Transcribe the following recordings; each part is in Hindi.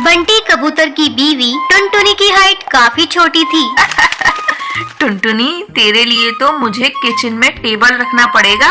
बंटी कबूतर की बीवी टुनटुनी की हाइट काफी छोटी थी। टुनटुनी, तेरे लिए तो मुझे किचन में टेबल रखना पड़ेगा।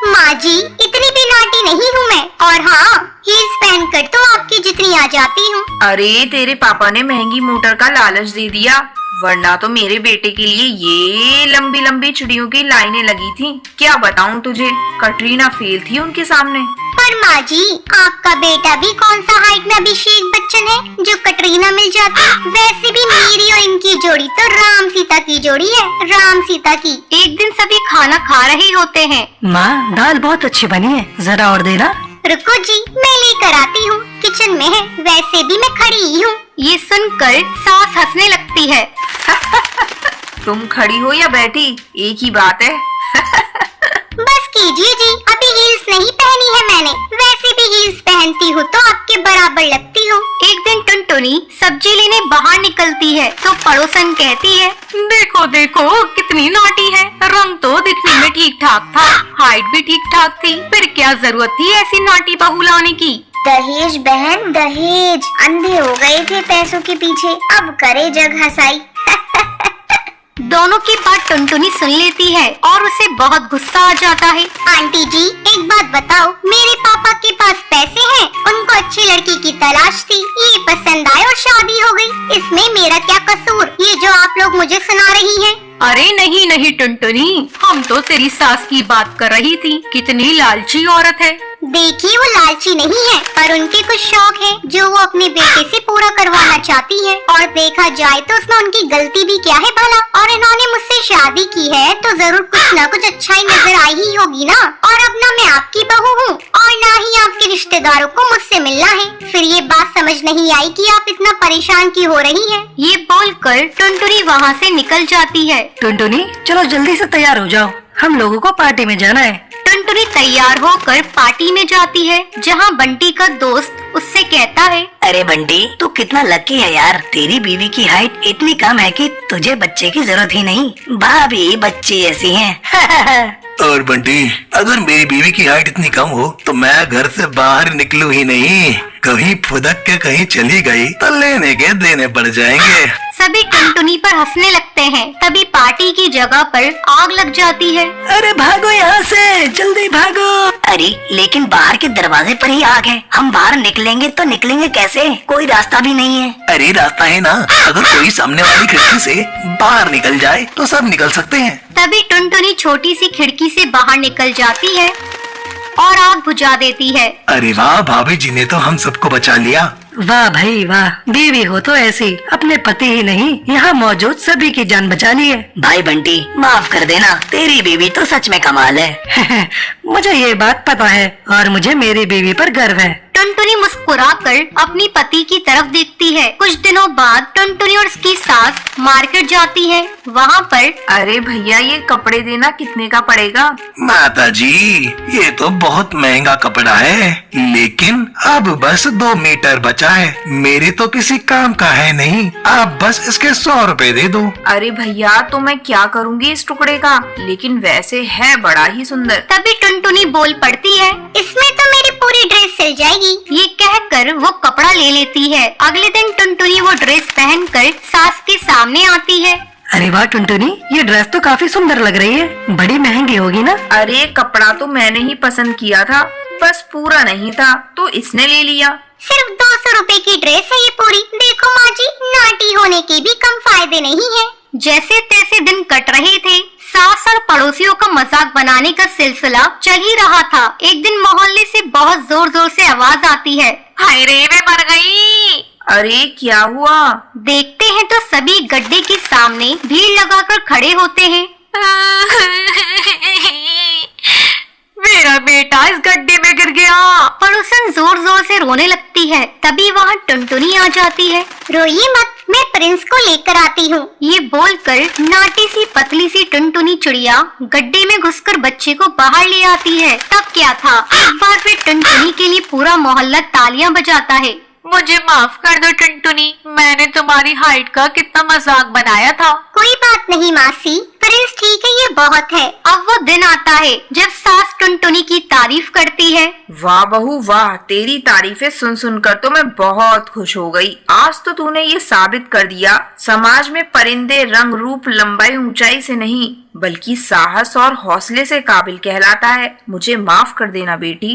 माँ जी, इतनी भी नाटी नहीं हूँ मैं, और हाँ, हील्स पहनकर तो आपकी जितनी आ जाती हूँ। अरे तेरे पापा ने महंगी मोटर का लालच दे दिया, वरना तो मेरे बेटे के लिए ये लंबी लंबी चिड़ियों की लाइनें लगी थी। क्या बताऊँ तुझे, कटरीना फेल थी उनके सामने। पर माँ जी, आपका बेटा भी कौन सा हाइट में अभिषेक बच्चन है जो कटरीना मिल जाती। वैसे भी मेरी और इनकी जोड़ी तो राम सीता की जोड़ी है, राम सीता की। एक दिन सभी खाना खा रहे होते हैं। माँ, दाल बहुत अच्छी बनी है, जरा और देना। रुको जी, मैं लेकर आती हूँ, किचन में है, वैसे भी मैं खड़ी ही हूँ। ये सुनकर सास हंसने लगती है। तुम खड़ी हो या बैठी, एक ही बात है। बस कीजिए जी, अभी हील्स नहीं पहनी है मैंने, वैसे भी हील्स पहनती हूँ तो आपके बराबर लगती हूँ। एक दिन टुनटुनी सब्जी लेने बाहर निकलती है तो पड़ोसन कहती है, देखो देखो कितनी नाटी है, रंग तो दिखने में ठीक ठाक था, हाइट भी ठीक ठाक थी, फिर क्या जरूरत थी ऐसी नाटी बहू लाने की। दहेज बहन दहेज, अंधे हो गए थे पैसों के पीछे, अब करे जग हंसाई। दोनों की बात टुनटुनी सुन लेती है और उसे बहुत गुस्सा आ जाता है। आंटी जी, एक बात बताओ, मेरे पापा के पास पैसे हैं, उनको अच्छी लड़की की तलाश थी, ये पसंद आए और शादी हो गई, इसमें मेरा क्या कसूर, ये जो आप लोग मुझे सुना रही हैं। अरे नहीं नहीं टुनटुनी, हम तो तेरी सास की बात कर रही थी, कितनी लालची औरत है। देखिए, वो लालची नहीं है, पर उनके कुछ शौक है जो वो अपने बेटे से पूरा करवाना चाहती है, और देखा जाए तो उसमें उनकी गलती भी क्या है भला, और इन्होंने मुझसे शादी की है तो जरूर कुछ न कुछ अच्छाई नजर आई ही होगी ना। और अब ना मैं आपकी बहू हूँ और ना ही आपके रिश्तेदारों को मुझसे मिलना है। फिर ये बात समझ नहीं आई कि आप इतना परेशान क्यों हो रही हैं। ये बोलकर टुनटुनी वहाँ से निकल जाती है। टुनटुनी, चलो जल्दी से तैयार हो जाओ, हम लोगों को पार्टी में जाना है। टुनटुनी तैयार होकर पार्टी में जाती है, जहाँ बंटी का दोस्त उससे कहता है, अरे बंटी, तू कितना लकी है यार, तेरी बीवी की हाइट इतनी कम है कि तुझे बच्चे की जरूरत ही नहीं, भाभी बच्चे ऐसी हैं। और बंटी, अगर मेरी बीवी की हाइट इतनी कम हो तो मैं घर से बाहर निकलूं ही नहीं, कहीं फुदक के कहीं चली गई तो लेने के देने पड़ जाएंगे। सभी टुनटुनी पर हंसने लगते हैं। तभी पार्टी की जगह पर आग लग जाती है। अरे भागो यहाँ से, जल्दी भागो। अरे लेकिन बाहर के दरवाजे पर ही आग है, हम बाहर निकलेंगे तो निकलेंगे कैसे, कोई रास्ता भी नहीं है। अरे रास्ता है ना, अगर कोई सामने वाली खिड़की से बाहर निकल जाए तो सब निकल सकते हैं। तभी टुनटुनी छोटी सी खिड़की से बाहर निकल जाती है और आग बुझा देती है। अरे वाह, भाभी जी ने तो हम सबको बचा लिया। वाह भाई वाह, बीवी हो तो ऐसी, अपने पति ही नहीं यहाँ मौजूद सभी की जान बचानी है। भाई बंटी, माफ कर देना, तेरी बीवी तो सच में कमाल है। मुझे ये बात पता है और मुझे मेरी बीवी पर गर्व है। टुनटुनी मुस्कुराकर अपनी पति की तरफ देखती है। कुछ दिनों बाद टुनटुनी और उसकी सास मार्केट जाती है। वहाँ पर, अरे भैया, ये कपड़े देना कितने का पड़ेगा? माता जी, ये तो बहुत महंगा कपड़ा है, लेकिन अब बस 2 मीटर बचा है, मेरे तो किसी काम का है नहीं, आप बस इसके 100 रुपए दे दो। अरे भैया, तो मैं क्या करूँगी इस टुकड़े का, लेकिन वैसे है बड़ा ही सुंदर। तभी टुनटुनी बोल पड़ती है, इसमें तो मेरी पूरी ड्रेस सिल जाएगी। ये कहकर वो कपड़ा ले लेती है। अगले दिन टुनटुनी वो ड्रेस पहनकर सास के सामने आती है। अरे वाह टुनटुनी, ये ड्रेस तो काफी सुंदर लग रही है, बड़ी महंगी होगी ना। अरे कपड़ा तो मैंने ही पसंद किया था, बस पूरा नहीं था तो इसने ले लिया। सिर्फ 200 रुपए की ड्रेस है ये पूरी। देखो माँ जी, नाटी होने के भी कम फायदे नहीं है। जैसे तैसे दिन कट रहे थे। सास और पड़ोसियों का मजाक बनाने का सिलसिला चल ही रहा था। एक दिन मोहल्ले से बहुत जोर जोर से आवाज आती है, हाय रे, मैं मर गई। अरे क्या हुआ? देखते हैं तो सभी गड्ढे के सामने भीड़ लगाकर खड़े होते हैं। मेरा बेटा इस गड्ढे में गिर गया। पड़ोसन जोर जोर से रोने लगती है। तभी वहाँ टुनटुनी आ जाती है। रोइए मत, मैं प्रिंस को लेकर आती हूँ। ये बोलकर नाटी सी पतली सी टुनटुनी चिड़िया गड्ढे में घुसकर बच्चे को बाहर ले आती है। तब क्या था, एक बार फिर टुनटुनी के लिए पूरा मोहल्ला तालियां बजाता है। मुझे माफ कर दो टुनटुनी, मैंने तुम्हारी हाइट का कितना मजाक बनाया था। कोई बात नहीं मासी, पर प्रिंस ठीक है, ये बहुत है। अब वो दिन आता है जब सास टुनटुनी की तारीफ करती है। वाह बहू वाह, तेरी तारीफें सुन सुनकर तो मैं बहुत खुश हो गई। आज तो तूने ये साबित कर दिया समाज में परिंदे रंग रूप लंबाई ऊंचाई से नहीं बल्कि साहस और हौसले से काबिल कहलाता है। मुझे माफ कर देना बेटी।